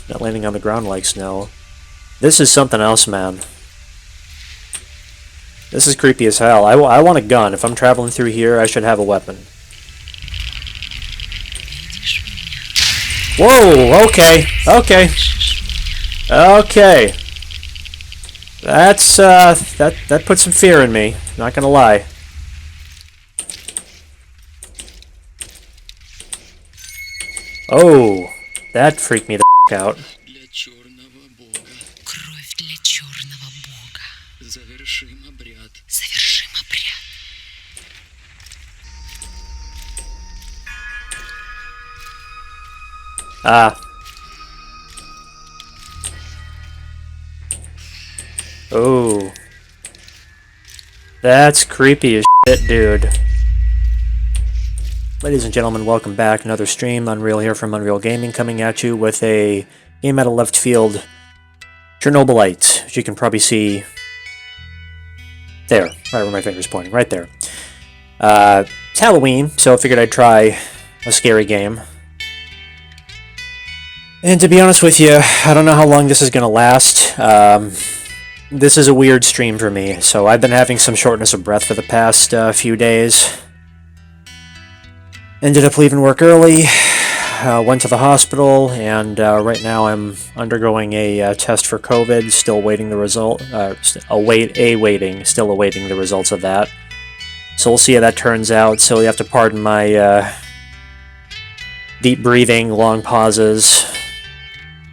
Not landing on the ground like snow. This is something else, man. This is creepy as hell. I want a gun. If I'm traveling through here, I should have a weapon. Whoa, okay, okay. Okay. That's, that put some fear in me. Not gonna lie. Oh, that freaked me the out. Кровь для черного бога. Завершим обряд. Завершим обряд. Ah. Oh. That's creepy as shit, dude. Ladies and gentlemen, welcome back. Another stream. Unreal here from Unreal Gaming, coming at you with a game out of left field. Chernobylite, as you can probably see there, right where my finger's pointing, right there. It's Halloween, so I figured I'd try a scary game. And to be honest with you, I don't know how long this is going to last. This is a weird stream for me, so I've been having some shortness of breath for the past few days. Ended up leaving work early, went to the hospital, and right now I'm undergoing a test for COVID, still awaiting the result, still awaiting the results of that. So we'll see how that turns out, so you have to pardon my deep breathing, long pauses,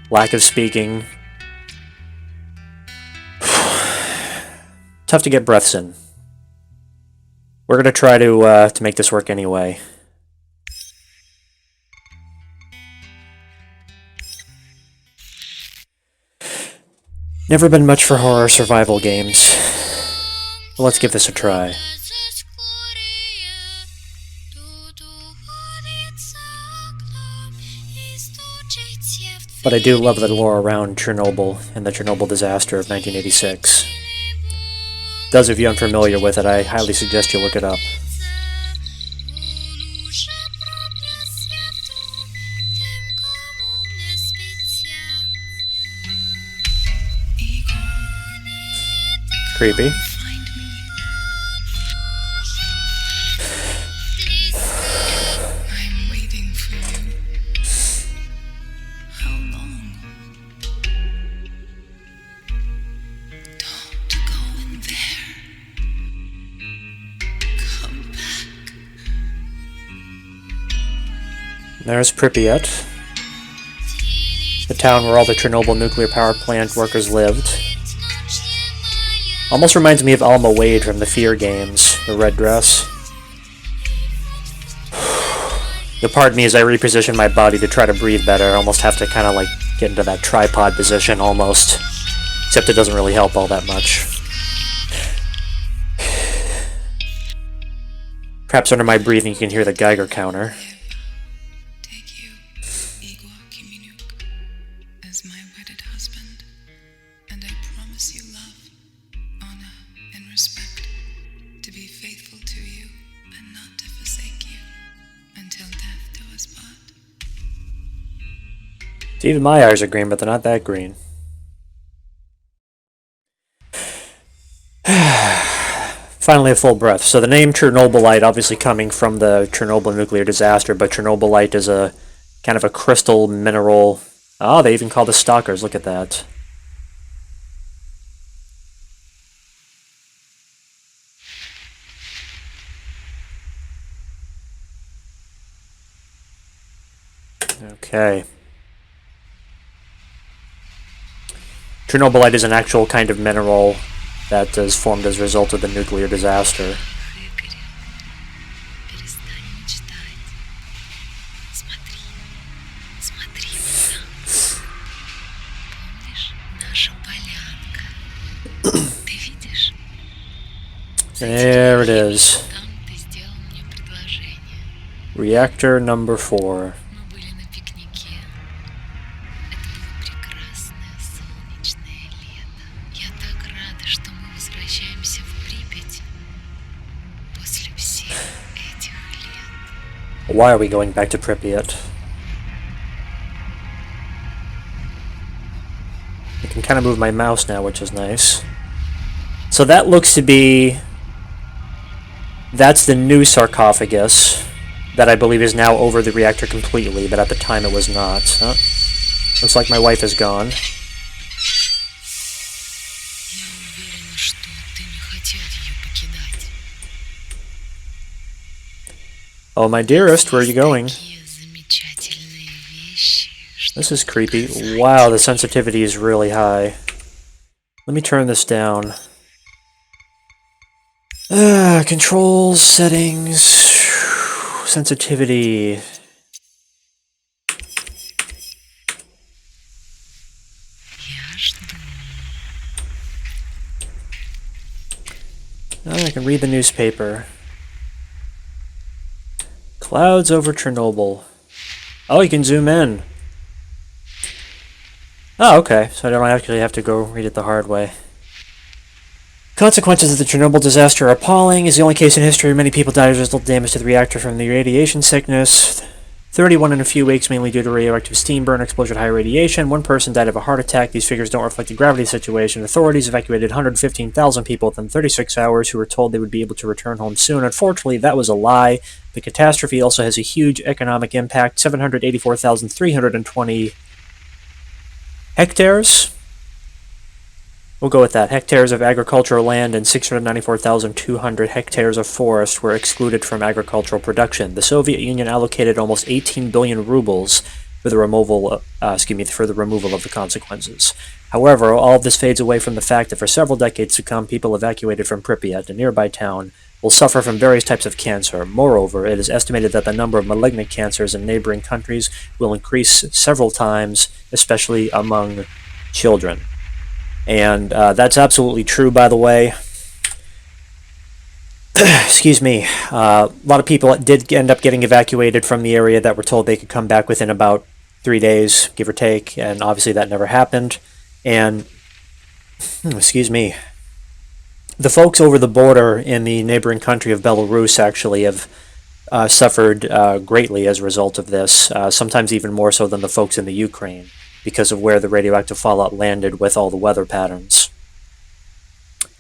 lack of speaking. Tough to get breaths in. We're going to try to make this work anyway. Never been much for horror survival games. But let's give this a try. But I do love the lore around Chernobyl and the Chernobyl disaster of 1986. Those of you unfamiliar with it, I highly suggest you look it up. Creepy. I'm waiting for you. How long? Don't go in there. Come back. There's Pripyat, the town where all the Chernobyl nuclear power plant workers lived. Almost reminds me of Alma Wade from the Fear games, the red dress. You'll pardon me as I reposition my body to try to breathe better. I almost have to kind of like get into that tripod position almost. Except it doesn't really help all that much. Perhaps under my breathing you can hear the Geiger counter. Take you, Igor Kiminuk, as my wedded husband, and I promise you love, honor, and respect, to be faithful to you and not to forsake you, until death do us part. Even my eyes are green, but they're not that green. Finally a full breath. So the name Chernobylite obviously coming from the Chernobyl nuclear disaster, but Chernobylite is a kind of a crystal mineral. Oh, they even call the stalkers. Look at that. Okay. Chernobylite is an actual kind of mineral that is formed as a result of the nuclear disaster. There it is. Reactor number 4. Why are we going back to Pripyat? can kind of move my mouse now, which is nice. So that looks to be... That's the new sarcophagus that I believe is now over the reactor completely, but at the time it was not. Huh? Looks like my wife is gone. Oh, my dearest, where are you going? This is creepy. Wow, the sensitivity is really high. Let me turn this down. Controls, settings, sensitivity. Oh, I can read the newspaper. Clouds over Chernobyl. Oh, you can zoom in. Oh, okay. So I don't actually have to go read it the hard way. Consequences of the Chernobyl disaster are appalling. Is the only case in history where many people died as a result of damage to the reactor from the radiation sickness. 31 in a few weeks, mainly due to radioactive steam burn, exposure to high radiation. One person died of a heart attack. These figures don't reflect the gravity of the situation. Authorities evacuated 115,000 people within 36 hours who were told they would be able to return home soon. Unfortunately, that was a lie. The catastrophe also has a huge economic impact. 784,320 hectares? We'll go with that. Hectares of agricultural land and 694,200 hectares of forest were excluded from agricultural production. The Soviet Union allocated almost 18 billion rubles for the removal of the consequences. However, all of this fades away from the fact that for several decades to come, people evacuated from Pripyat, a nearby town, will suffer from various types of cancer. Moreover, it is estimated that the number of malignant cancers in neighboring countries will increase several times, especially among children. And that's absolutely true, by the way. Excuse me. A lot of people did end up getting evacuated from the area that were told they could come back within about 3 days, give or take, and obviously that never happened. And, excuse me, the folks over the border in the neighboring country of Belarus actually have suffered greatly as a result of this, sometimes even more so than the folks in the Ukraine, because of where the radioactive fallout landed with all the weather patterns.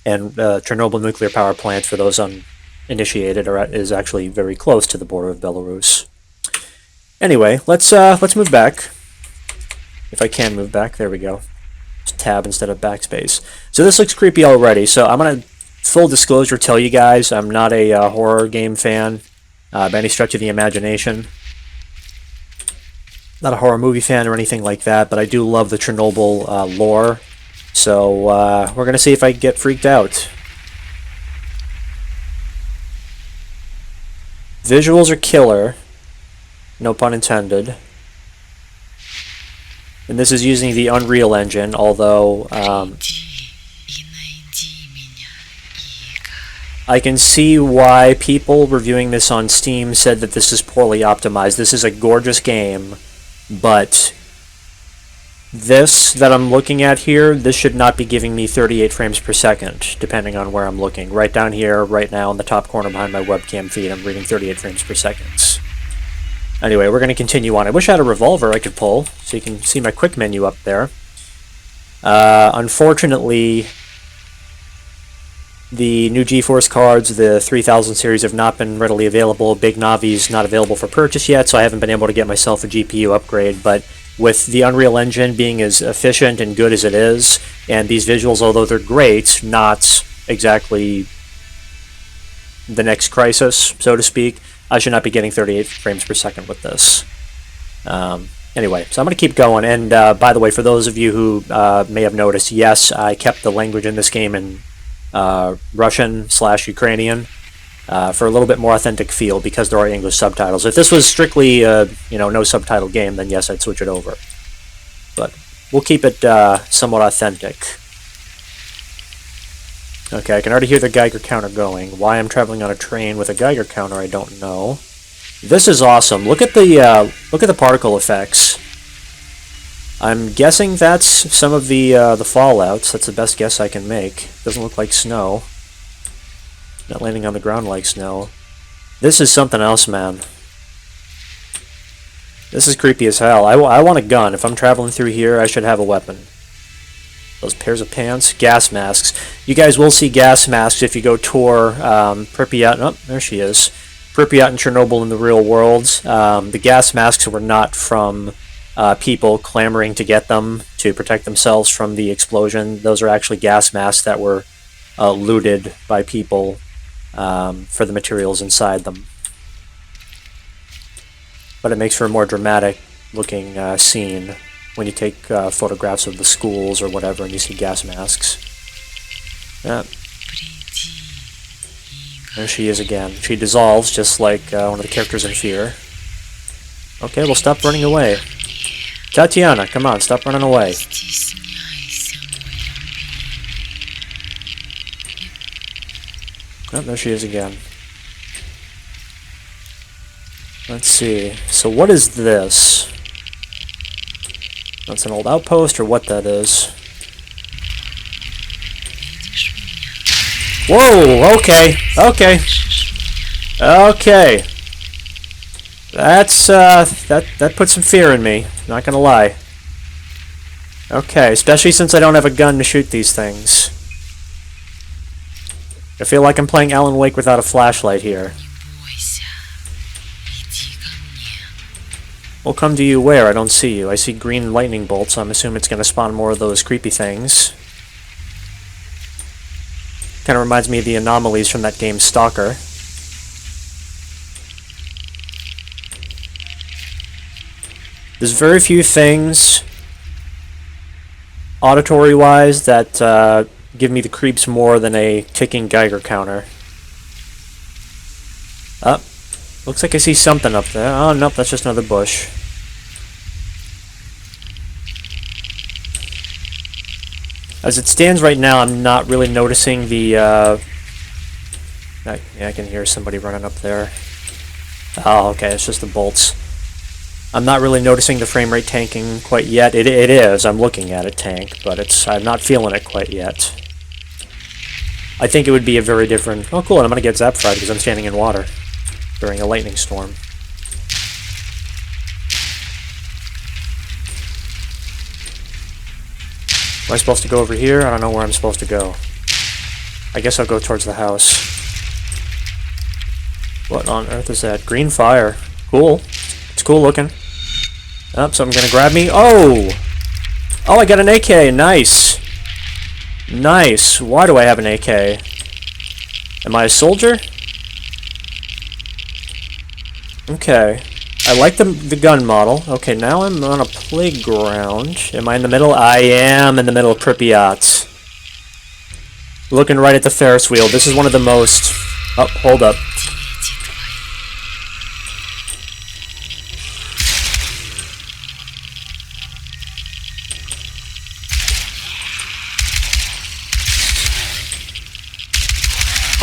And Chernobyl nuclear power plant, for those uninitiated, is actually very close to the border of Belarus. Anyway, let's move back. If I can move back, there we go. Just tab instead of backspace. So this looks creepy already. So I'm gonna, full disclosure, tell you guys I'm not a horror game fan by any stretch of the imagination. Not a horror movie fan or anything like that, but I do love the Chernobyl lore. So we're going to see if I get freaked out. Visuals are killer. No pun intended. And this is using the Unreal Engine, although I can see why people reviewing this on Steam said that this is poorly optimized. This is a gorgeous game. But this that I'm looking at here, this should not be giving me 38 frames per second, depending on where I'm looking. Right down here, right now, in the top corner behind my webcam feed, I'm reading 38 frames per second. Anyway, we're going to continue on. I wish I had a revolver I could pull, so you can see my quick menu up there. Unfortunately, the new GeForce cards, the 3000 series, have not been readily available. Big Navi's not available for purchase yet, so I haven't been able to get myself a GPU upgrade. But with the Unreal Engine being as efficient and good as it is, and these visuals, although they're great, not exactly the next crisis, so to speak, I should not be getting 38 frames per second with this. Anyway, so I'm going to keep going. And by the way, for those of you who may have noticed, yes, I kept the language in this game in Russian/Ukrainian for a little bit more authentic feel because there are English subtitles. If this was strictly no subtitle game, then yes, I'd switch it over. But we'll keep it somewhat authentic. Okay, I can already hear the Geiger counter going. Why I'm traveling on a train with a Geiger counter, I don't know. This is awesome. Look at the particle effects. I'm guessing that's some of the fallouts. That's the best guess I can make. Doesn't look like snow. Not landing on the ground like snow. This is something else, man. This is creepy as hell. I want a gun. If I'm traveling through here, I should have a weapon. Those pairs of pants. Gas masks. You guys will see gas masks if you go tour Pripyat. Oh, there she is. Pripyat and Chernobyl in the real world. The gas masks were not from people clamoring to get them to protect themselves from the explosion. Those are actually gas masks that were looted by people for the materials inside them. But it makes for a more dramatic looking scene when you take photographs of the schools or whatever and you see gas masks. Yeah. There she is again. She dissolves just like one of the characters in Fear. Okay, well, stop running away. Tatiana, come on, stop running away. Oh, there she is again. Let's see. So what is this? That's an old outpost, or what that is. Whoa! Okay. Okay. Okay. That's that put some fear in me. Not gonna lie. Okay, especially since I don't have a gun to shoot these things. I feel like I'm playing Alan Wake without a flashlight here. We'll come to you where? I don't see you. I see green lightning bolts, so I'm assuming it's going to spawn more of those creepy things. Kind of reminds me of the anomalies from that game s.t.a.l.k.e.r. There's very few things, auditory-wise, that give me the creeps more than a ticking Geiger counter. Up. Looks like I see something up there. Oh, nope, that's just another bush. As it stands right now, I'm not really noticing the, yeah, I can hear somebody running up there. Oh, okay, it's just the bolts. I'm not really noticing the frame rate tanking quite yet. It is, I'm looking at it tank, but I'm not feeling it quite yet. I think it would be a very different... Oh, cool, and I'm going to get zap fried because I'm standing in water during a lightning storm. Am I supposed to go over here? I don't know where I'm supposed to go. I guess I'll go towards the house. What on earth is that? Green fire. Cool. It's cool looking. Oh, something gonna grab me. Oh! Oh, I got an AK. Nice. Nice. Why do I have an AK? Am I a soldier? Okay. I like the gun model. Okay, now I'm on a playground. Am I in the middle? I am in the middle of Pripyat. Looking right at the Ferris wheel. This is one of the most... Oh, hold up.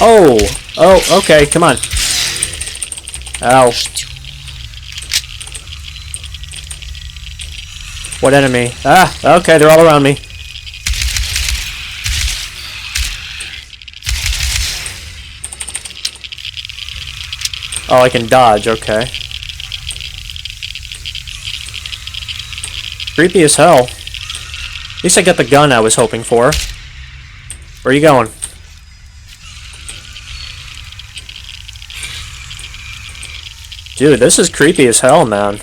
Oh! Oh, okay, come on. Ow. What enemy? Ah, okay, they're all around me. Oh, I can dodge, okay. Creepy as hell. At least I got the gun I was hoping for. Where are you going? Dude, this is creepy as hell, man.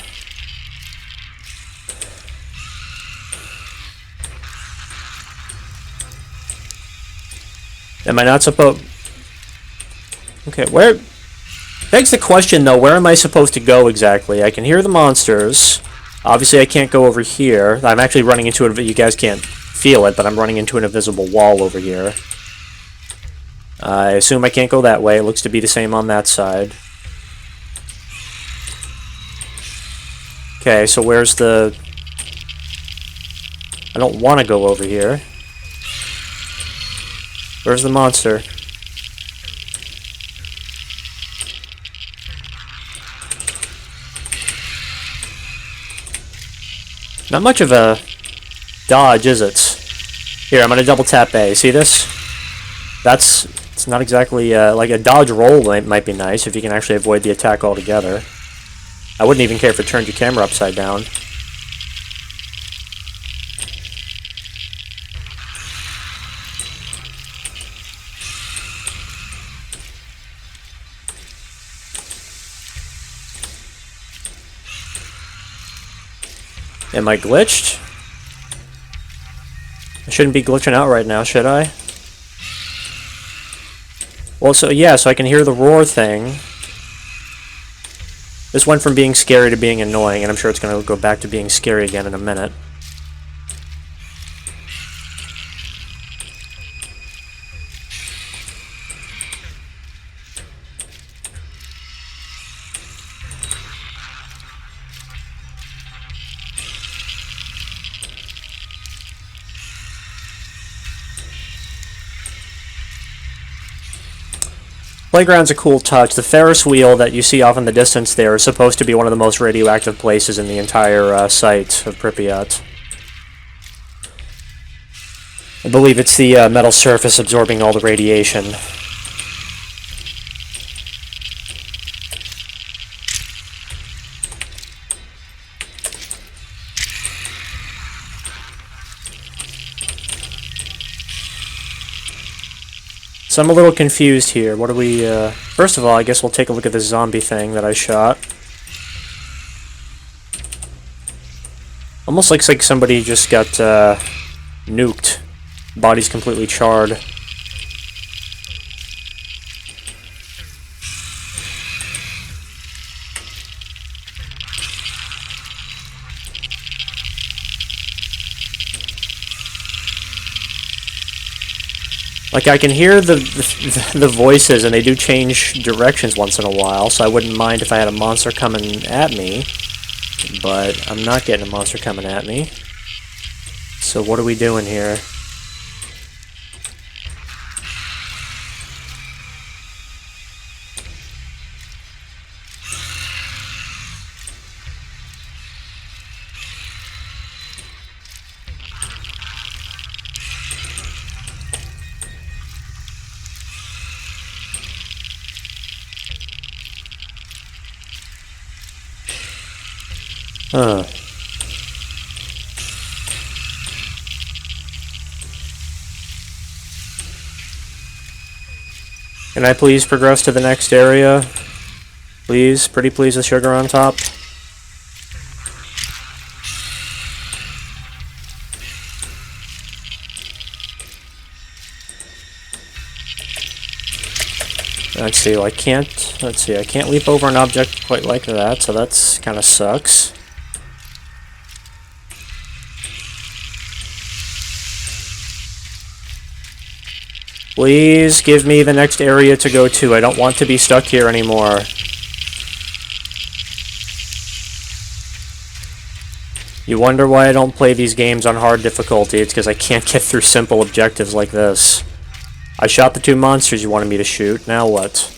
Am I not supposed... Okay, where... Begs the question, though, where am I supposed to go exactly? I can hear the monsters. Obviously, I can't go over here. I'm actually running into it. You guys can't feel it, but I'm running into an invisible wall over here. I assume I can't go that way. It looks to be the same on that side. Okay, so where's the... I don't want to go over here. Where's the monster? Not much of a dodge, is it? Here, I'm going to double tap A. See this? It's not exactly, like a dodge roll might be nice if you can actually avoid the attack altogether. I wouldn't even care if it turned your camera upside down. Am I glitched? I shouldn't be glitching out right now, should I? Well, so yeah, so I can hear the roar thing. This went from being scary to being annoying, and I'm sure it's going to go back to being scary again in a minute. Playground's a cool touch. The Ferris wheel that you see off in the distance there is supposed to be one of the most radioactive places in the entire site of Pripyat. I believe it's the metal surface absorbing all the radiation. So I'm a little confused here. What do we... First of all, I guess we'll take a look at this zombie thing that I shot. Almost looks like somebody just got nuked. Body's completely charred. Like, I can hear the voices, and they do change directions once in a while, so I wouldn't mind if I had a monster coming at me. But I'm not getting a monster coming at me. So what are we doing here? Huh. Can I please progress to the next area? Please? Pretty please with sugar on top? Let's see, I can't leap over an object quite like that, so that's kind of sucks. Please give me the next area to go to. I don't want to be stuck here anymore. You wonder why I don't play these games on hard difficulty. It's because I can't get through simple objectives like this. I shot the two monsters you wanted me to shoot. Now what?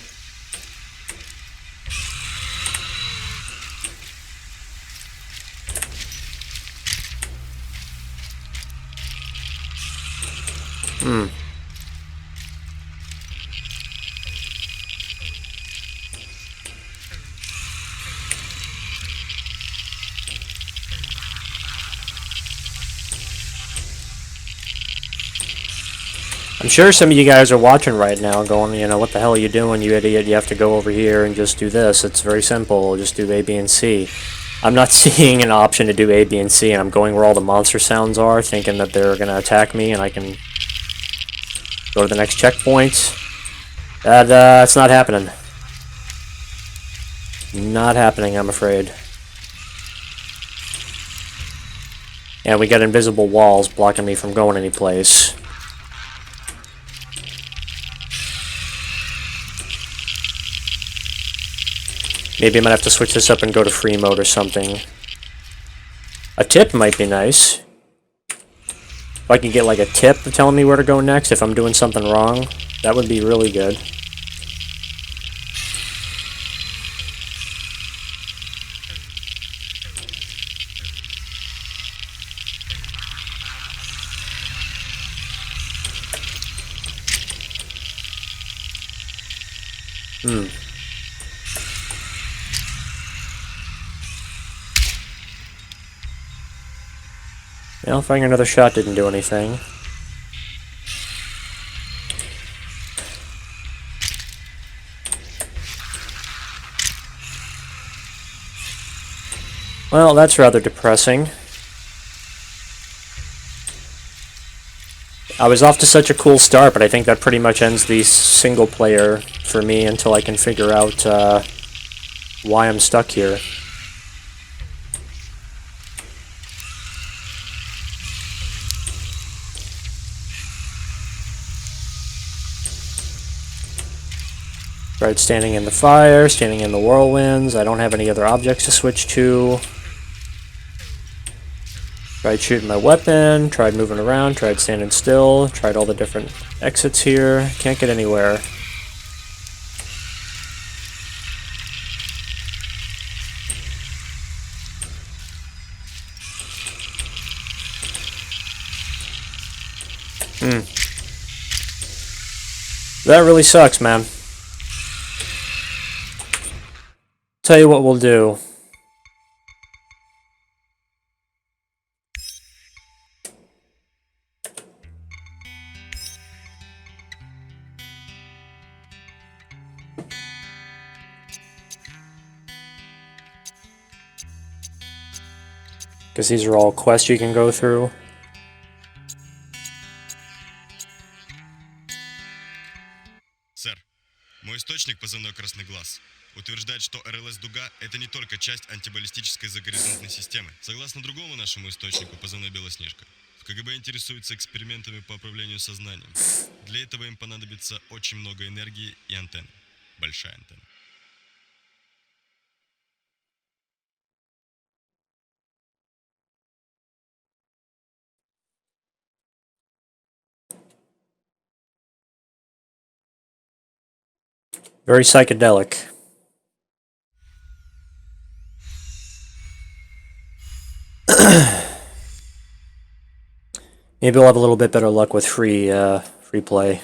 I'm sure some of you guys are watching right now going, you know, what the hell are you doing, you idiot? You have to go over here and just do this. It's very simple. Just do A, B, and C. I'm not seeing an option to do A, B, and C, and I'm going where all the monster sounds are, thinking that they're going to attack me and I can go to the next checkpoint. That's not happening. Not happening, I'm afraid. And we got invisible walls blocking me from going anyplace. Maybe I might have to switch this up and go to free mode or something. A tip might be nice. If I can get like a tip telling me where to go next if I'm doing something wrong, that would be really good. Well, firing another shot didn't do anything. Well, that's rather depressing. I was off to such a cool start, but I think that pretty much ends the single player for me until I can figure out why I'm stuck here. Tried standing in the fire, standing in the whirlwinds. I don't have any other objects to switch to. Tried shooting my weapon, tried moving around, tried standing still, tried all the different exits here. Can't get anywhere. That really sucks, man. Tell you what we'll do. Because these are all quests you can go through. Сэр, мой источник, позывной «Красный глаз», утверждает, что РЛС-дуга — это не только часть антибаллистической загоризонтной системы. Согласно другому нашему источнику, позывной «Белоснежка», в КГБ интересуются экспериментами по управлению сознанием. Для этого им понадобится очень много энергии и антенн. Большая антенна. Very psychedelic. Maybe we'll have a little bit better luck with free play.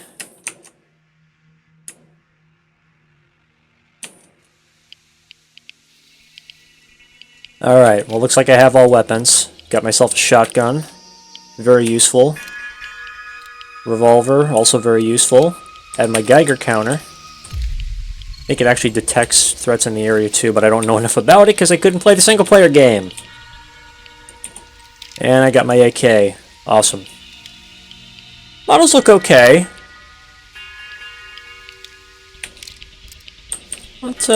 Alright, well, looks like I have all weapons. Got myself a shotgun. Very useful. Revolver, also very useful. Had my Geiger counter. I think it actually detects threats in the area too, but I don't know enough about it because I couldn't play the single player game. And I got my AK. Awesome. Models look okay. But,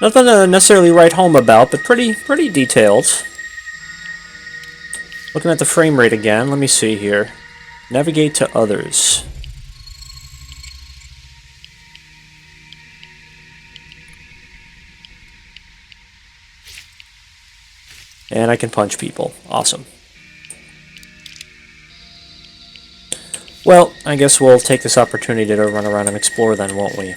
nothing to necessarily write home about, but pretty detailed. Looking at the frame rate again, let me see here. Navigate to others. And I can punch people. Awesome. Well, I guess we'll take this opportunity to run around and explore then, won't we?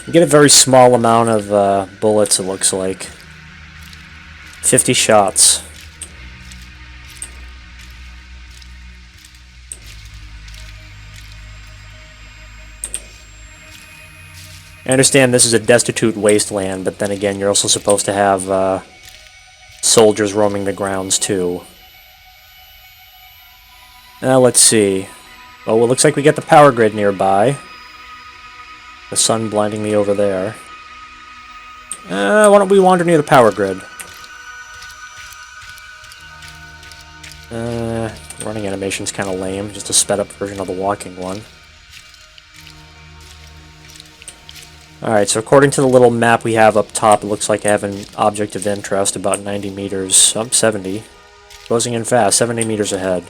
You get a very small amount of bullets, it looks like. 50 shots. I understand this is a destitute wasteland, but then again, you're also supposed to have soldiers roaming the grounds too. Now let's see. Oh, it looks like we get the power grid nearby. The sun blinding me over there. Why don't we wander near the power grid? Running animation's kind of lame, just a sped up version of the walking one. Alright, so according to the little map we have up top, it looks like I have an object of interest about 90 meters, 70. Closing in fast, 70 meters ahead.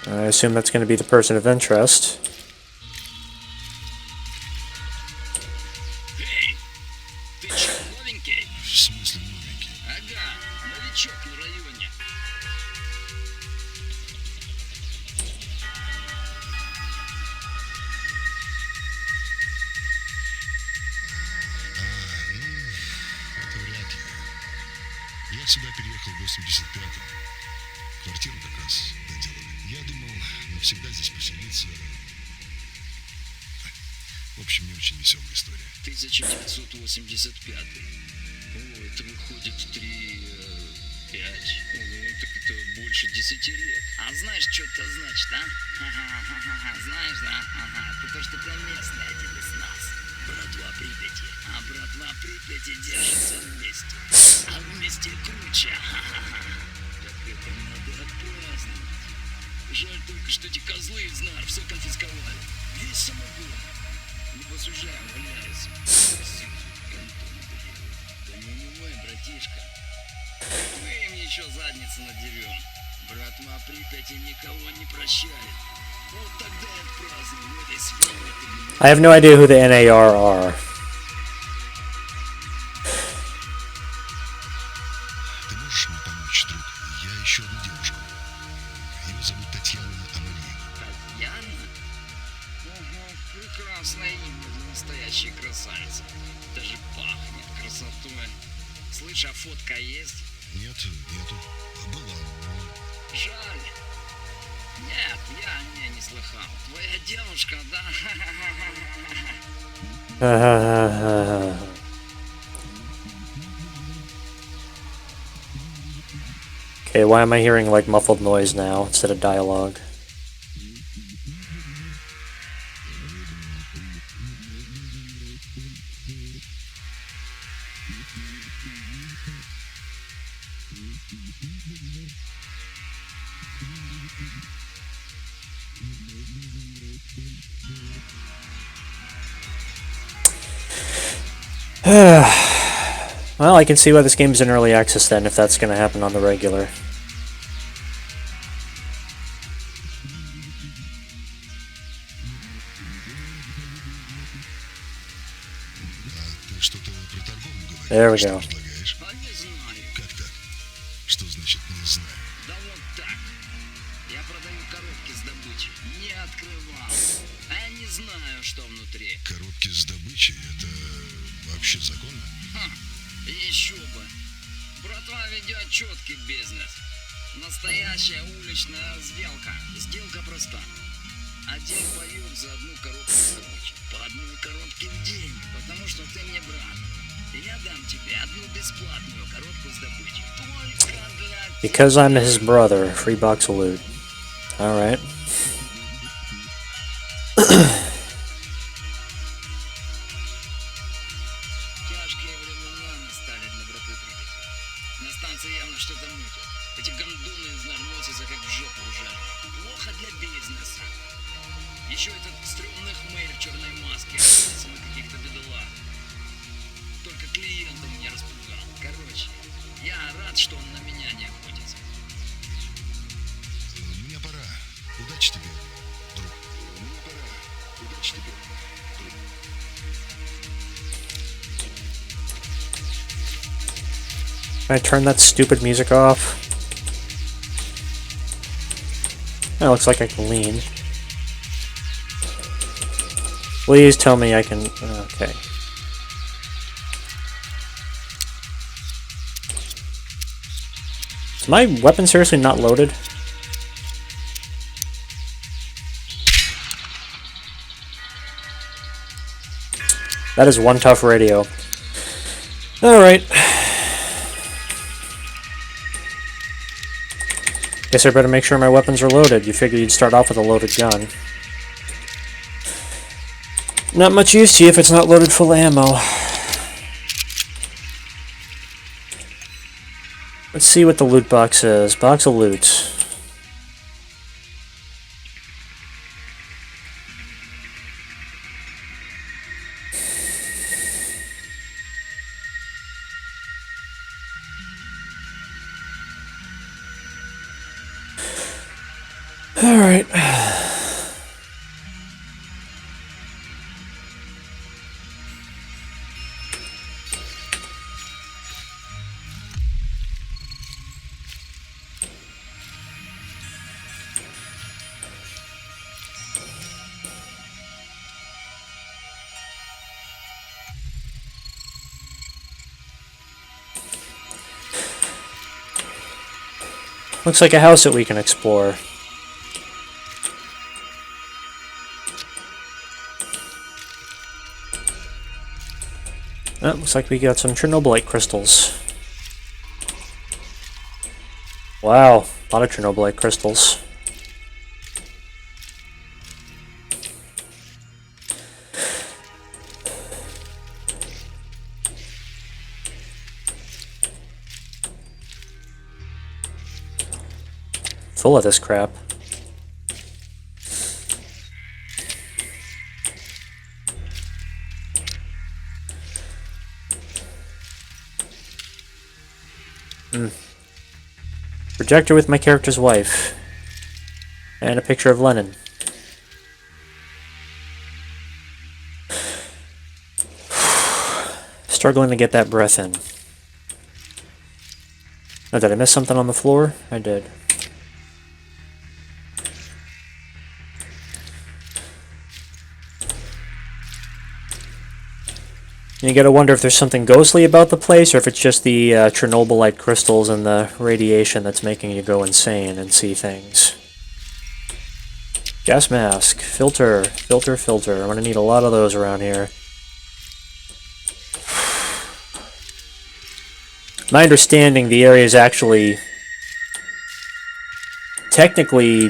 I assume that's going to be the person of interest. Эй, ты чё, новенький? В смысле новенький? Ага, новичок в районе. Это вряд ли. Я сюда переехал в 85-м. Квартиру как раз доделали. Я думал навсегда здесь поселиться. В общем, не очень веселая история. 1985. О, это выходит 5. Ого, так это больше 10 лет. А знаешь, что это значит, а? Ха-ха-ха-ха. Знаешь, да? Ага, потому что ты местный, один из нас. Братва Припяти. А братва Припяти держится вместе. А вместе круче. Ха-ха-ха. Так это надо отпраздновать. Жаль только, что эти козлы из нар все конфисковали. Весь самогон. Либо с ужаем валяются. Да не унывай, братишка. Мы им еще задницу надерем. Братва Припяти никого не прощает. Вот тогда и отпразднуем в этой своей. I have no idea who the s.t.a.l.k.e.r are. Ты можешь мне помочь, друг? Я ищу одну девушку. Ее зовут Татьяна Амалиева. Татьяна? Ого, прекрасное имя для настоящей красавицы. Даже пахнет красотой. Слышь, а фотка есть? Нету. Была, но... Жаль. Нет, я о ней не слыхал. Твоя девушка, да? Okay, why am I hearing like muffled noise now instead of dialogue? Well, I can see why this game's in early access then, if that's going to happen on the regular. Ты что-то про торговлю говоришь? There we Что go. предлагаешь? А не знаю. Как так? Что значит «не знаю»? Да вот так. Я продаю коробки с добычей. Не открывал. А я не знаю, что внутри. Коробки с добычей — это вообще законно? Еще бы. Братва ведет четкий бизнес. Настоящая уличная сделка. Сделка проста. Один поют за одну коробку с добычей. По одной коробке в день. Потому что ты мне брат. Я дам тебе одну бесплатную коробку с добычей. Только для... Because I'm his brother, free box of loot. Alright. Тяжкие времена настали для братвы Припяти. На станции явно что-то мутят. Эти гондоны из нар носятся как в жопу ужали. Плохо для бизнеса. Еще этот стрёмный хмырь в черной маске охотится на каких-то бедолаг. Только клиентов меня распугал. Короче, я рад, что он на меня не охотится. Мне пора. Удачи тебе, друг. Мне пора. Удачи тебе, друг. Can I turn that stupid music off? That looks like I can lean. Please tell me I can... Okay. Is my weapon seriously not loaded? That is one tough radio. Alright. Guess I better make sure my weapons are loaded. You figure you'd start off with a loaded gun. Not much use to you if it's not loaded full of ammo. Let's see what the loot box is. Box of loot. Alright. Looks like a house that we can explore. Oh, looks like we got some Chernobylite crystals. Wow, a lot of Chernobylite crystals. Full of this crap. Projector with my character's wife. And a picture of Lenin. Struggling to get that breath in. Oh, did I miss something on the floor? I did. You gotta wonder if there's something ghostly about the place, or if it's just the Chernobylite crystals and the radiation that's making you go insane and see things. Gas mask, filter, filter, filter. I'm gonna need a lot of those around here. My understanding, the area is actually technically,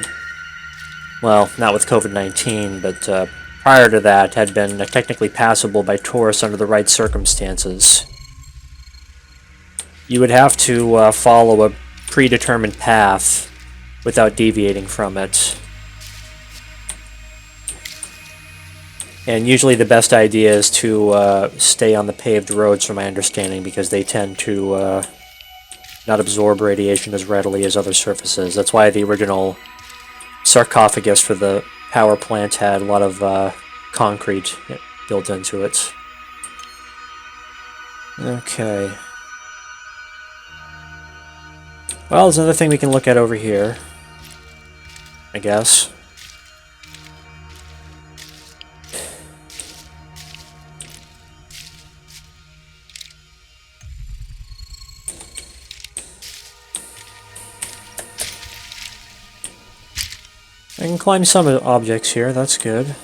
well, not with COVID-19, but prior to that, had been technically passable by tourists under the right circumstances. You would have to follow a predetermined path without deviating from it. And usually the best idea is to stay on the paved roads, from my understanding, because they tend to not absorb radiation as readily as other surfaces. That's why the original sarcophagus for the power plant had a lot of concrete built into it. Okay. Well, there's another thing we can look at over here, I guess. I can climb some objects here, that's good.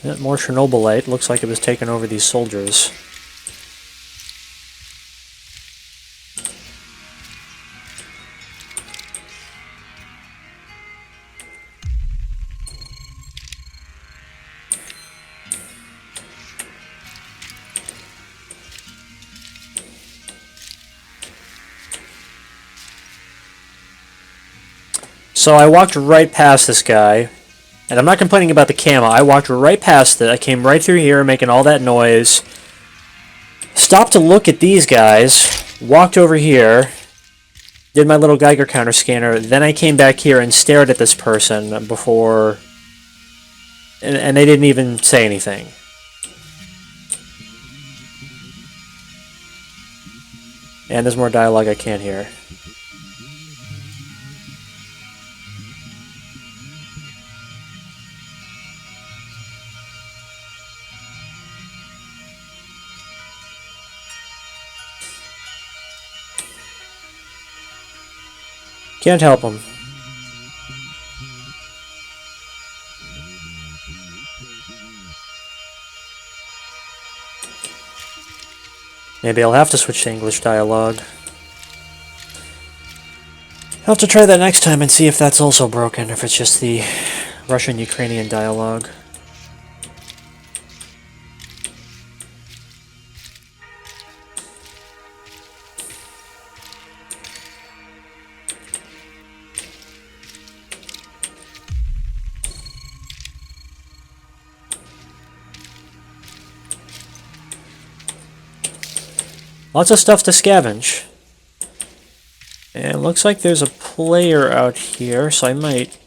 Yeah, more Chernobylite. Looks like it was taking over these soldiers. So I walked right past this guy, and I'm not complaining about the camo. I walked right past it. I came right through here making all that noise. Stopped to look at these guys. Walked over here. Did my little Geiger counter scanner. Then I came back here and stared at this person before... And they didn't even say anything. And there's more dialogue I can't hear. Can't help him. Maybe I'll have to switch to English dialogue. I'll have to try that next time and see if that's also broken, if it's just the Russian-Ukrainian dialogue. Lots of stuff to scavenge. And looks like there's a player out here, so I might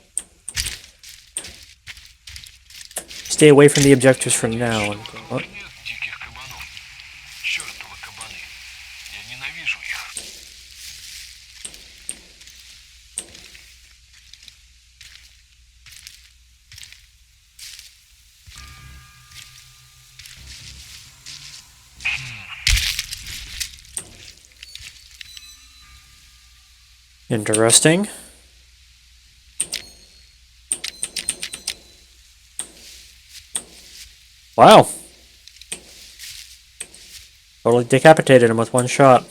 stay away from the objectives for now. And go, oh. Interesting. Wow. Totally decapitated him with one shot.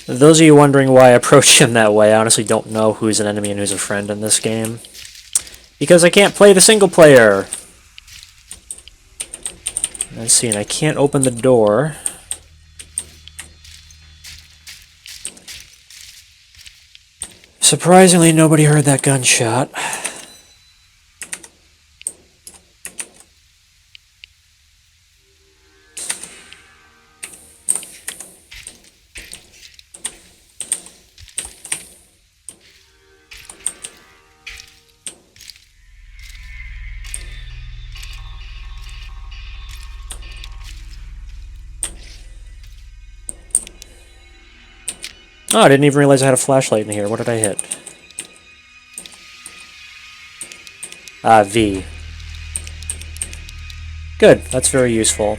Those of you wondering why I approach him that way, I honestly don't know who's an enemy and who's a friend in this game. Because I can't play the single player. Let's see, and I can't open the door. Surprisingly, nobody heard that gunshot. Oh, I didn't even realize I had a flashlight in here. What did I hit? Ah, V. Good, that's very useful.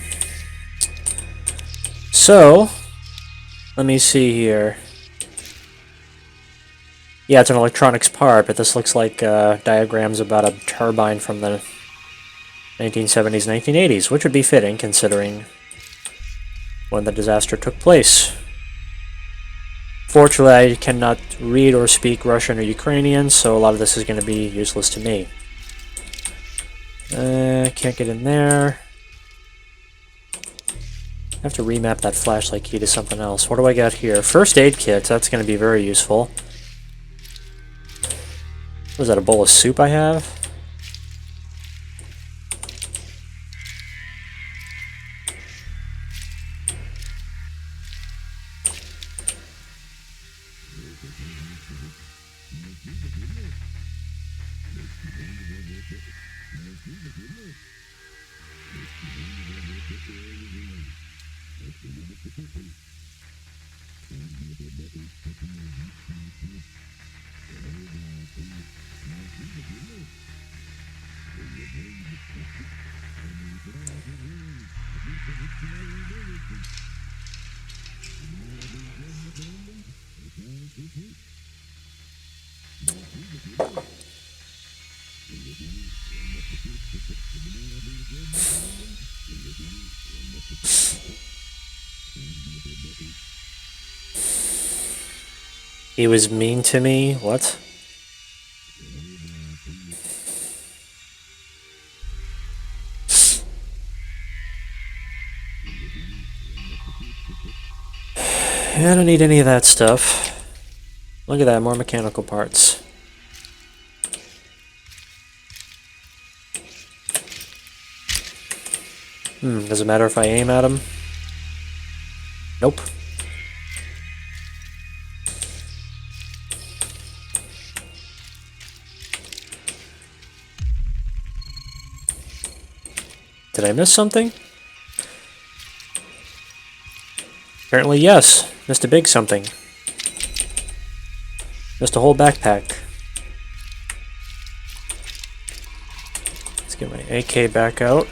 So, let me see here. Yeah, it's an electronics part, but this looks like diagrams about a turbine from the 1970s, 1980s, which would be fitting considering when the disaster took place. Fortunately, I cannot read or speak Russian or Ukrainian, so a lot of this is going to be useless to me. Can't get in there. I have to remap that flashlight key to something else. What do I got here? First aid kit, that's going to be very useful. Was that a bowl of soup I have? He was mean to me? What? I don't need any of that stuff. Look at that, more mechanical parts. Does it matter if I aim at him? Nope. Did I miss something? Apparently yes. Missed a big something. Missed a whole backpack. Let's get my AK back out.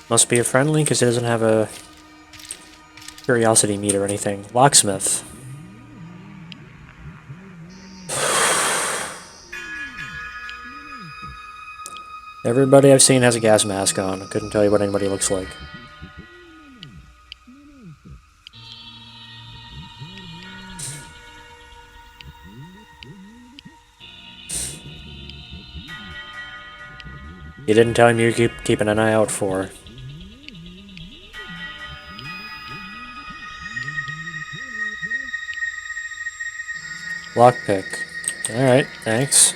Must be a friendly because it doesn't have a curiosity meter or anything. Locksmith. Everybody I've seen has a gas mask on. I couldn't tell you what anybody looks like. You didn't tell him you keep keeping an eye out for. Lockpick. Alright, thanks.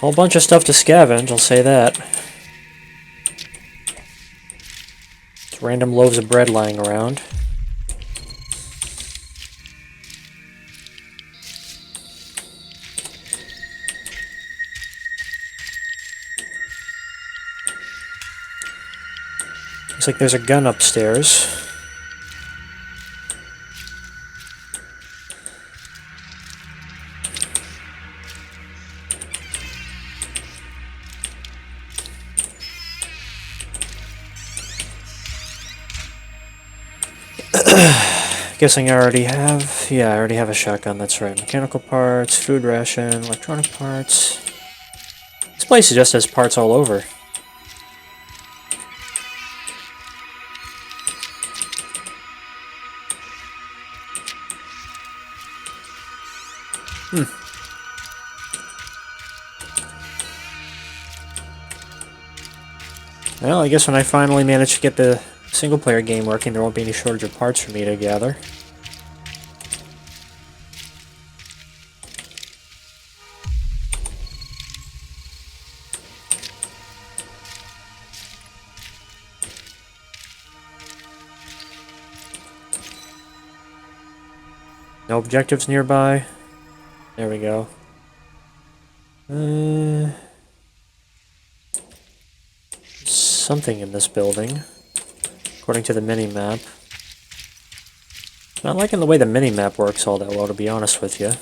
Whole bunch of stuff to scavenge, I'll say that. Just random loaves of bread lying around. Looks like there's a gun upstairs. Guessing I already have... Yeah, I already have a shotgun, that's right. Mechanical parts, food ration, electronic parts... This place just has parts all over. Well, I guess when I finally manage to get the single-player game working, there won't be any shortage of parts for me to gather. No objectives nearby. There we go. Something in this building, according to the mini-map. Not liking the way the mini-map works all that well, to be honest with you.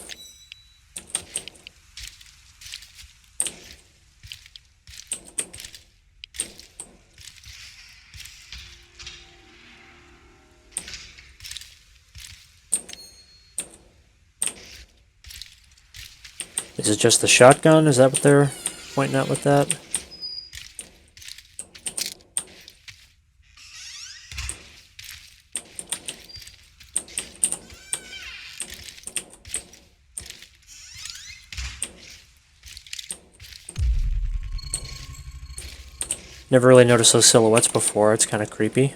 Is it just the shotgun? Is that what they're pointing at with that? Never really noticed those silhouettes before. It's kind of creepy.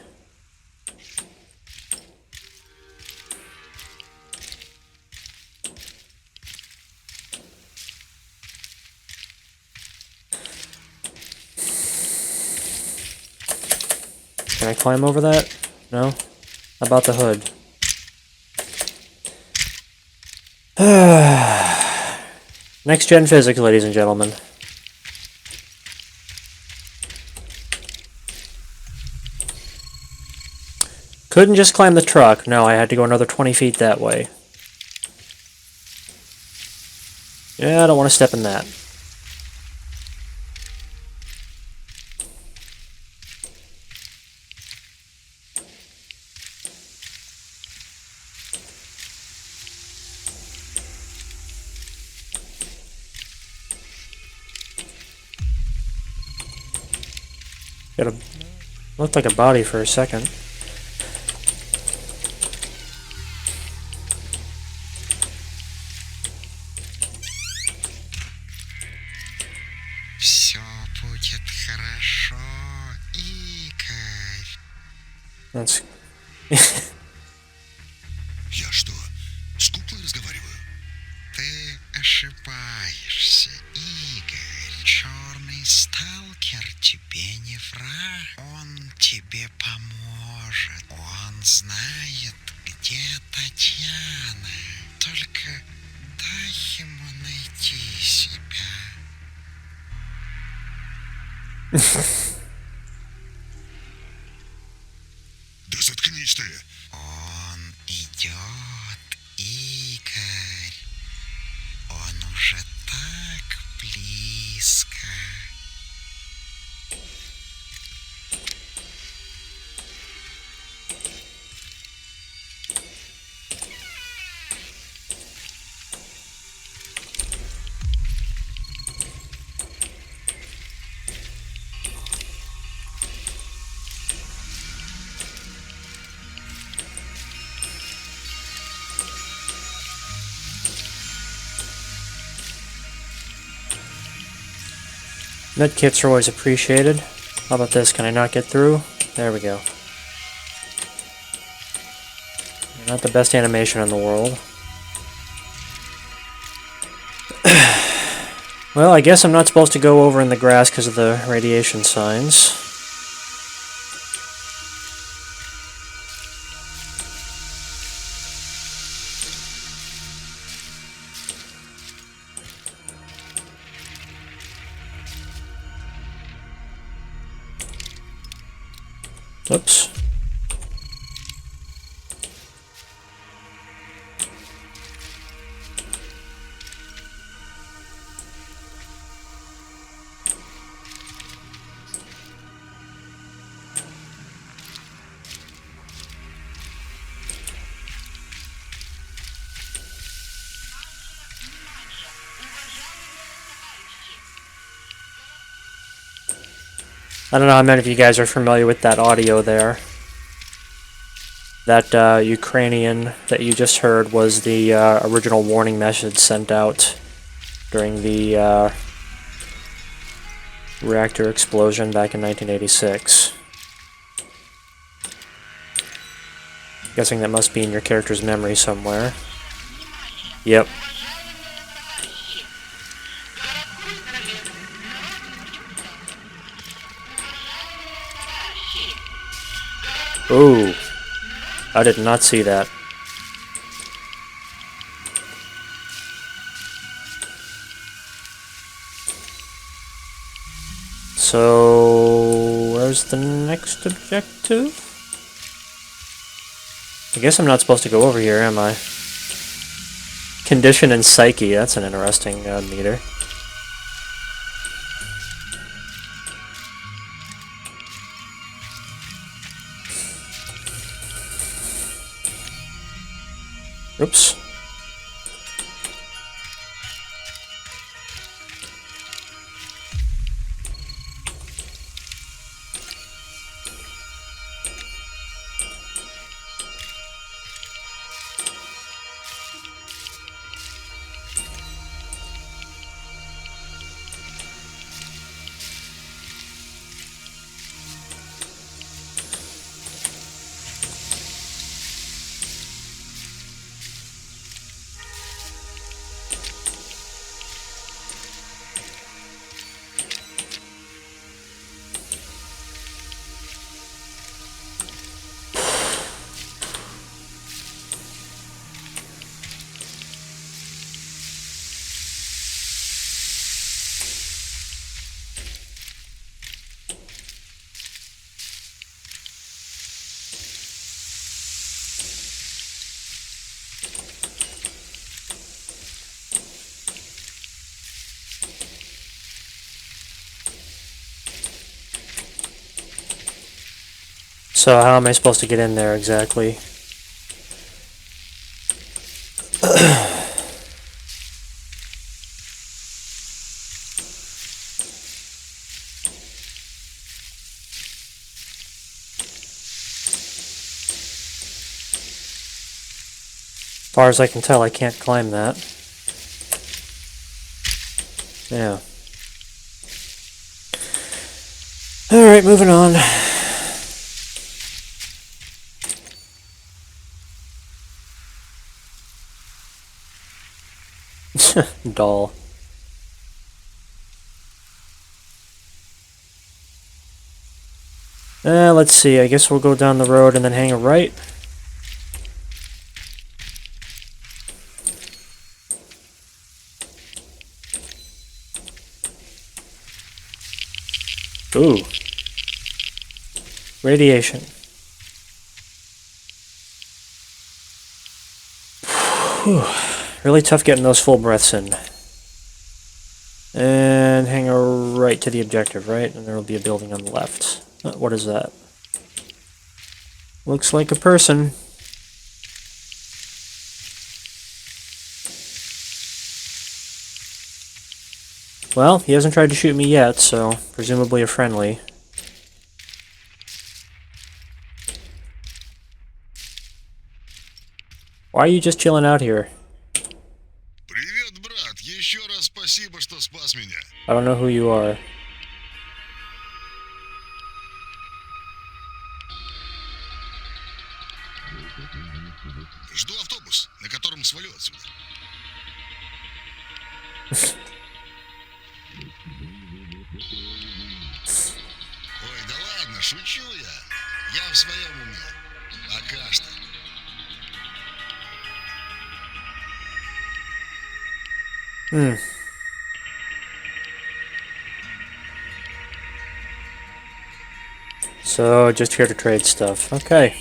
Can I climb over that? No? How about the hood? Next gen physics, ladies and gentlemen. Couldn't just climb the truck. No, I had to go another 20 feet that way. Yeah, I don't want to step in that. Looked like a body for a second. Все будет хорошо, Игорь. That's... Я что, с куклой разговариваю? Ты ошибаешься, Игорь. Черный сталкер тебе не враг. Он тебе поможет. Он знает, где Татьяна. Только дай ему найти себя. Да заткнись ты! Он идет, Игорь. Он уже так близко. Medkits are always appreciated. How about this? Can I not get through? There we go. Not the best animation in the world. Well, I guess I'm not supposed to go over in the grass because of the radiation signs. Oops. I don't know how many of you guys are familiar with that audio there. That Ukrainian that you just heard was the original warning message sent out during the reactor explosion back in 1986. Guessing that must be in your character's memory somewhere. Yep. Ooh. I did not see that. So, where's the next objective? I guess I'm not supposed to go over here, am I? Condition and psyche, that's an interesting meter. Oops. So how am I supposed to get in there exactly? As far as I can tell, I can't climb that. Yeah. Alright, moving on. Doll. Let's see, I guess we'll go down the road and then hang a right. Ooh. Radiation. Whew. Really tough getting those full breaths in. And hang a right to the objective, right? And there will be a building on the left. What is that? Looks like a person. Well, he hasn't tried to shoot me yet, so presumably a friendly. Why are you just chilling out here? Привет, брат. Еще раз спасибо, что спас меня. I don't know who you are. Жду автобус, на котором свалю отсюда. Ой, да ладно, шучу я. Я в своем уме. Пока что. So, just here to trade stuff. Okay.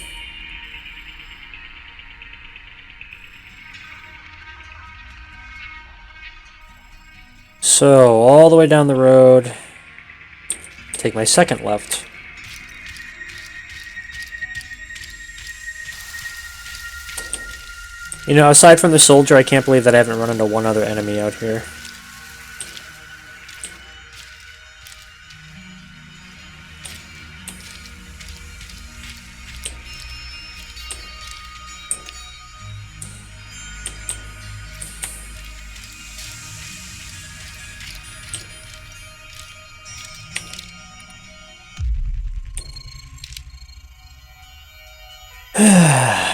So, all the way down the road, take my second left. You know, aside from the soldier, I can't believe that I haven't run into one other enemy out here.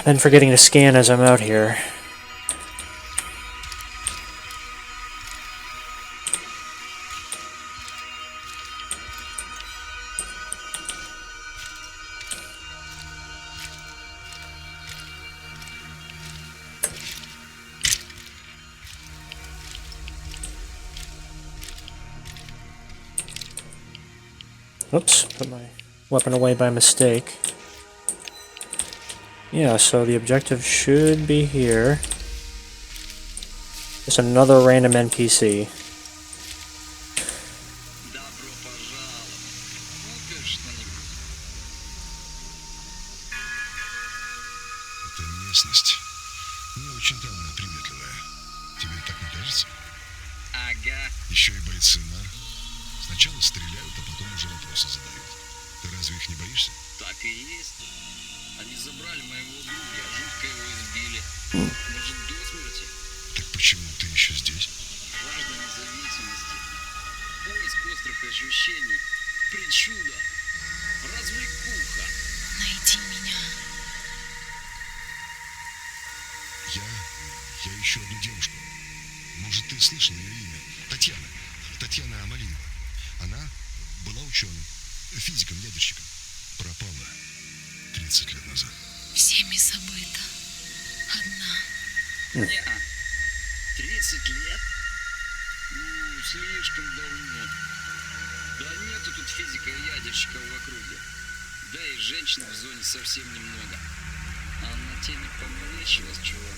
Been forgetting to scan as I'm out here. Oops, put my weapon away by mistake. Yeah, so the objective should be here. Just another random NPC. Добро пожаловать. Купишь что-нибудь? Эта местность не очень-то она приветливая. Тебе так не кажется? Ага. Еще и бойцы нар. Сначала стреляют, а потом уже вопросы задают. Ты разве их не боишься? Так и есть. Они забрали моего друга, жутко его избили. Может, до смерти? Так почему ты еще здесь? Жажда независимости. Поиск острых ощущений. Причуда. Развлекуха. Найди меня. Я ищу одну девушку. Может, ты слышал ее имя? Татьяна. Татьяна Амалиева. Она была ученым, физиком-ядерщиком. Пропала 30 лет назад. Всеми забыта. Одна. Не-а. 30 лет? Слишком давно. Да нету тут физика и ядерщиков в округе. Да и женщин в зоне совсем немного. А на теме померещилось чего.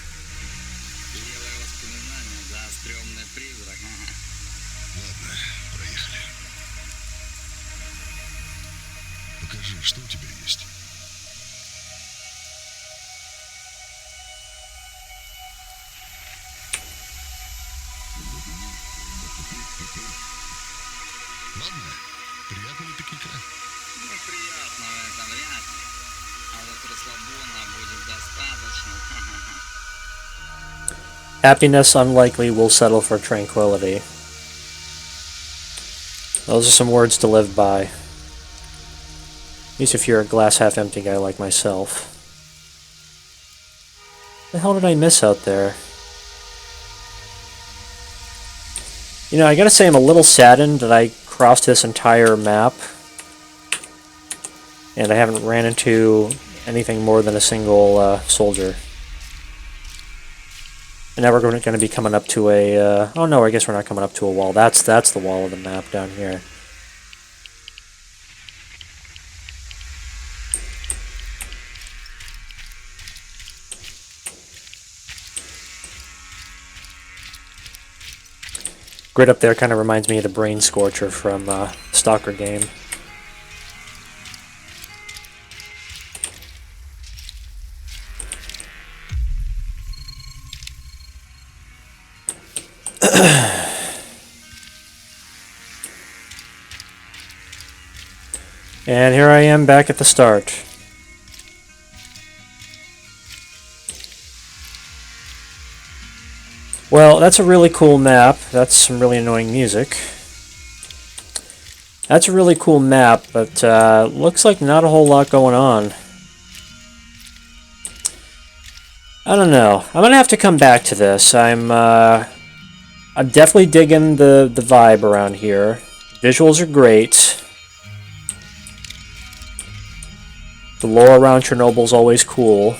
Левое воспоминание, да, стрёмный призрак. Ага. Ладно, проехали. Покажи, что у тебя есть. Ладно, приятного пикника. Ну, приятного это вряд ли. А вот расслабона будет достаточно. Happiness unlikely will settle for tranquility. Those are some words to live by. At least if you're a glass half empty guy like myself. What the hell did I miss out there? You know, I gotta say I'm a little saddened that I crossed this entire map and I haven't ran into anything more than a single soldier. And now we're going to be coming up to a... oh no, I guess we're not coming up to a wall. That's the wall of the map down here. Grid up there kind of reminds me of the Brain Scorcher from S.t.a.l.k.e.r game. And here I am back at the start. Well, that's a really cool map. That's some really annoying music. That's a really cool map, but looks like not a whole lot going on. I don't know. I'm gonna have to come back to this. I'm definitely digging the vibe around here. Visuals are great. The lore around Chernobyl's always cool.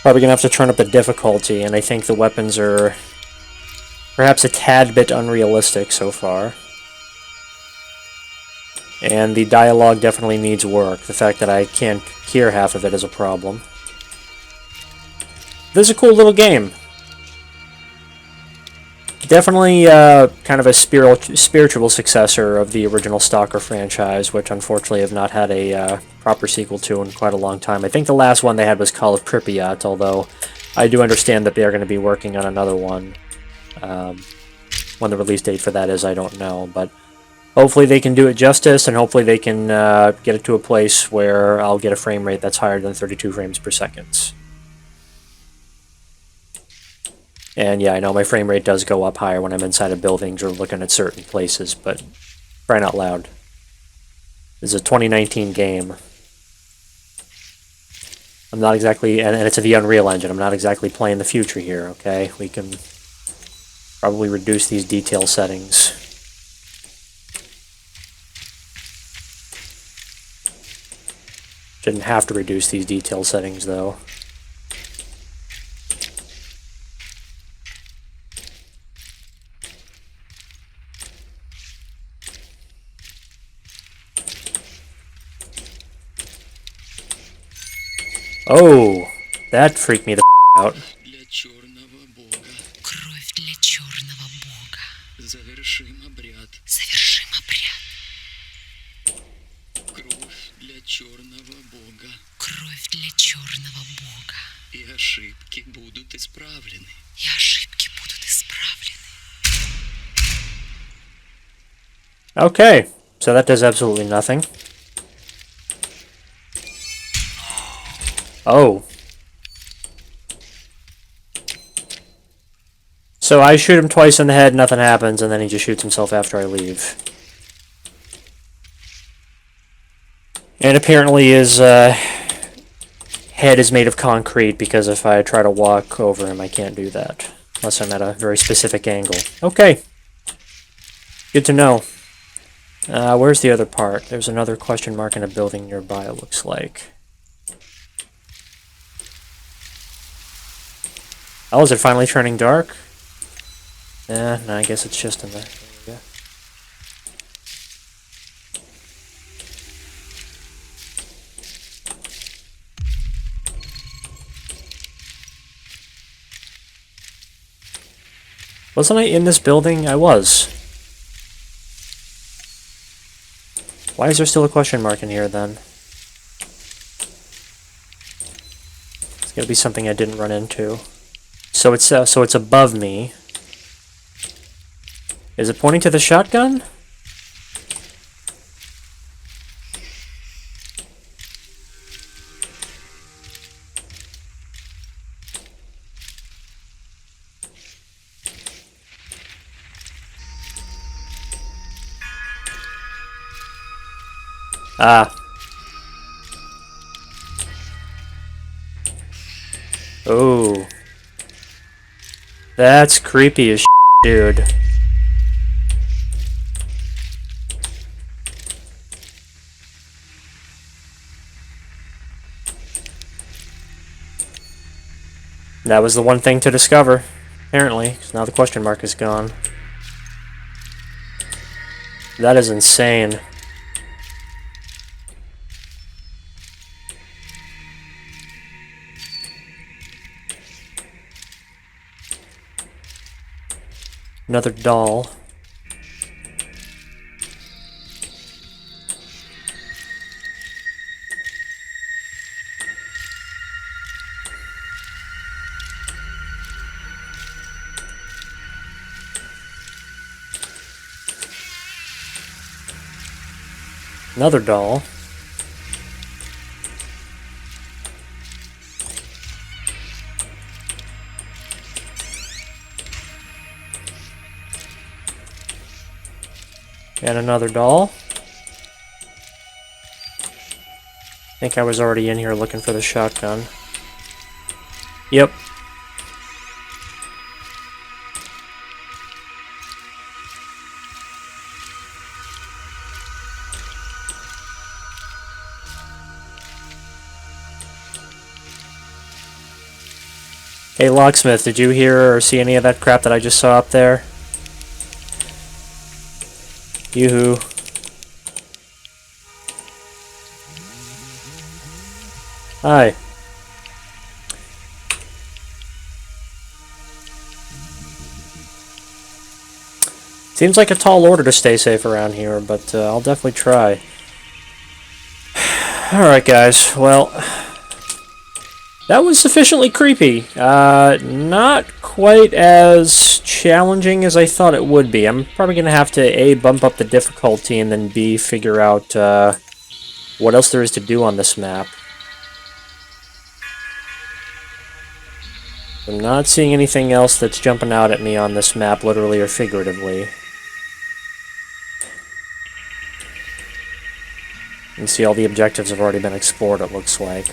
Probably gonna have to turn up the difficulty, and I think the weapons are perhaps a tad bit unrealistic so far. And the dialogue definitely needs work. The fact that I can't hear half of it is a problem. This is a cool little game. Definitely kind of a spiritual successor of the original Stalker franchise, which unfortunately have not had a proper sequel to in quite a long time. I think the last one they had was Call of Pripyat, although I do understand that they are going to be working on another one. When the release date for that is, I don't know, but hopefully they can do it justice, and hopefully they can get it to a place where I'll get a frame rate that's higher than 32 frames per second. And yeah, I know my frame rate does go up higher when I'm inside of buildings or looking at certain places, but crying out loud. This is a 2019 game. I'm not exactly, and it's the Unreal Engine, I'm not exactly playing the future here, okay? We can probably reduce these detail settings. Shouldn't have to reduce these detail settings, though. Oh, that freaked me the out. Для черного бога Кровь для черного бога. завершим обряд. Совершим обряд. Кровь для черного бога. Кровь для черного бога. И ошибки будут исправлены. И ошибки будут исправлены. Okay, so that does absolutely nothing. Oh. So I shoot him twice in the head, nothing happens, and then he just shoots himself after I leave. And apparently his head is made of concrete, because if I try to walk over him, I can't do that. Unless I'm at a very specific angle. Okay. Good to know. Where's the other part? There's another question mark in a building nearby, it looks like. Oh, is it finally turning dark? No, I guess it's just in there. There we go. Wasn't I in this building? I was. Why is there still a question mark in here, then? It's gotta be something I didn't run into. So it's above me. Is it pointing to the shotgun? Ah. Oh. That's creepy as dude. That was the one thing to discover, apparently, because now the question mark is gone. That is insane. Another doll. Another doll. And another doll. I think I was already in here looking for the shotgun. Yep. Hey, Locksmith, did you hear or see any of that crap that I just saw up there? Yoo-hoo. Hi. Seems like a tall order to stay safe around here, but I'll definitely try. Alright, guys. Well, that was sufficiently creepy. Not quite as challenging as I thought it would be. I'm probably going to have to A, bump up the difficulty, and then B, figure out what else there is to do on this map. I'm not seeing anything else that's jumping out at me on this map, literally or figuratively. You can see all the objectives have already been explored, it looks like.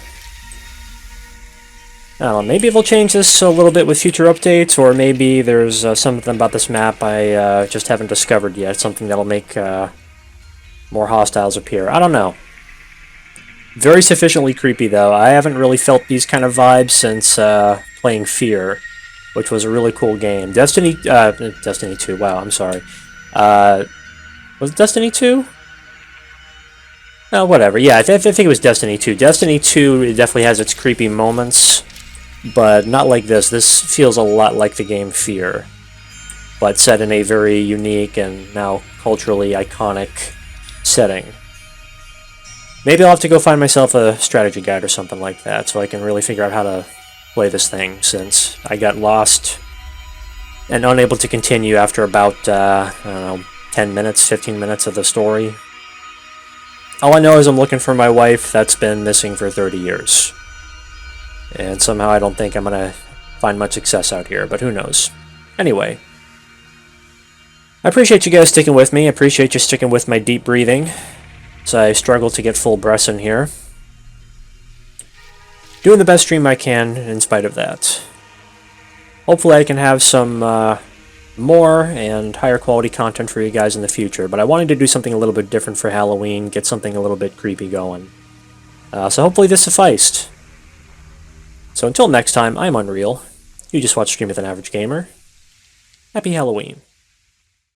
I don't know, maybe they'll change this a little bit with future updates, or maybe there's something about this map I just haven't discovered yet, something that'll make more hostiles appear. I don't know. Very sufficiently creepy, though. I haven't really felt these kind of vibes since playing Fear, which was a really cool game. Destiny 2, wow, I'm sorry. Was it Destiny 2? Oh, whatever. Yeah, I think it was Destiny 2. Destiny 2 it definitely has its creepy moments, but not like this. This feels a lot like the game Fear, but set in a very unique and now culturally iconic setting. Maybe I'll have to go find myself a strategy guide or something like that so I can really figure out how to play this thing, since I got lost and unable to continue after about, I don't know, 10 minutes, 15 minutes of the story. All I know is I'm looking for my wife that's been missing for 30 years. And somehow I don't think I'm going to find much success out here, but who knows. Anyway, I appreciate you guys sticking with me. I appreciate you sticking with my deep breathing as I struggle to get full breaths in here. Doing the best stream I can in spite of that. Hopefully I can have some more and higher quality content for you guys in the future, but I wanted to do something a little bit different for Halloween, get something a little bit creepy going. So hopefully this sufficed. So until next time, I'm Unreal. You just watched Stream with an Average Gamer. Happy Halloween.